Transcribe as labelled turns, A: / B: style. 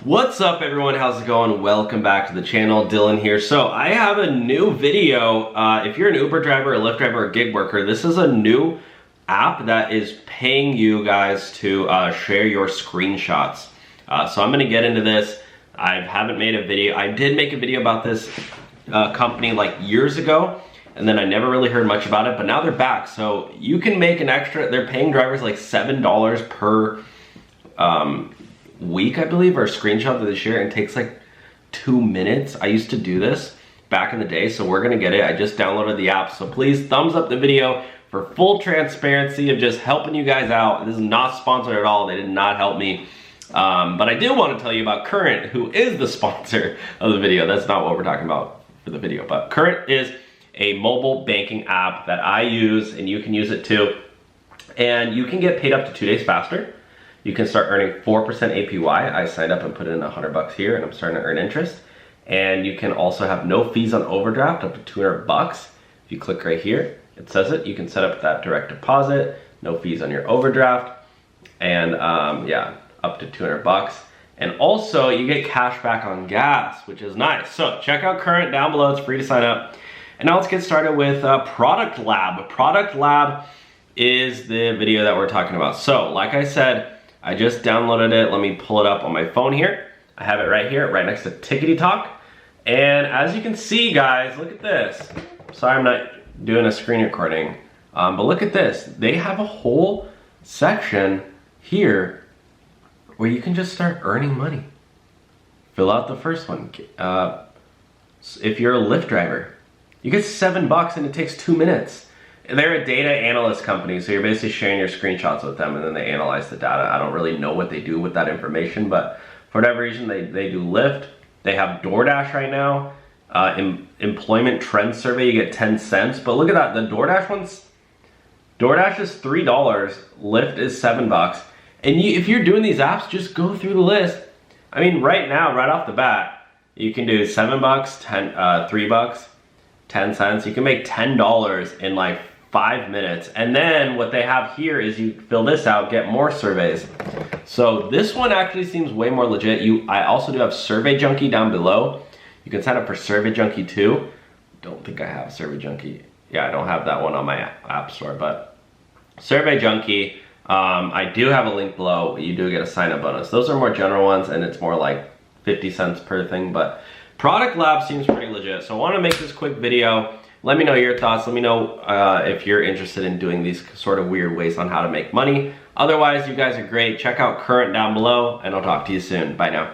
A: What's up everyone, how's it going? Welcome back to the channel, Dylan here. So I have a new video. If you're an Uber driver, a Lyft driver, or gig worker, this is a new app that is paying you guys to share your screenshots. So I'm gonna get into this. I haven't made a video. I did make a video about this company like years ago, and then I never really heard much about it, but now they're back. So you can make an extra, they're paying drivers like $7 per week, I believe, or a screenshot that they share, and it takes like 2 minutes. I used to do this back in the day, so we're gonna get it. I just downloaded the app, so please thumbs up the video for full transparency of just helping you guys out. This is not sponsored at all. They did not help me. But I do want to tell you about Current, who is the sponsor of the video. That's not what we're talking about for the video, but Current is a mobile banking app that I use, and you can use it too. And you can get paid up to 2 days faster. You can start earning 4% APY. I signed up and put in $100 here, and I'm starting to earn interest. And you can also have no fees on overdraft, up to $200. If you click right here, it says it. You can set up that direct deposit, no fees on your overdraft, and yeah, up to $200. And also, you get cash back on gas, which is nice. So check out Current down below. It's free to sign up. And now let's get started with Product Lab. Product Lab is the video that we're talking about. So like I said, I just downloaded it. Let me pull it up on my phone here. I have it right here, right next to Tickety Talk. And as you can see, guys, look at this. Sorry I'm not doing a screen recording, but look at this. They have a whole section here where you can just start earning money. Fill out the first one. If you're a Lyft driver, you get $7 and it takes 2 minutes. They're a data analyst company, so you're basically sharing your screenshots with them, and then they analyze the data. I don't really know what they do with that information, but for whatever reason, they do Lyft. They have DoorDash right now. Employment trend survey, you get 10 cents. But look at that, the DoorDash is $3, Lyft is $7. And if you're doing these apps, just go through the list. I mean, right now, right off the bat, you can do $7, $3, 10 cents. You can make $10 in like 5 minutes. And then what they have here is you fill this out, get more surveys. So this one actually seems way more legit. I also do have Survey Junkie down below. You can sign up for Survey Junkie too. Don't think I have Survey Junkie. Yeah, I don't have that one on my app store, but Survey Junkie, I do have a link below. You do get a sign up bonus. Those are more general ones, and it's more like 50 cents per thing, but Product Lab seems pretty legit. So I want to make this quick video. Let me know your thoughts. Let me know if you're interested in doing these sort of weird ways on how to make money. Otherwise, you guys are great. Check out Current down below, and I'll talk to you soon. Bye now.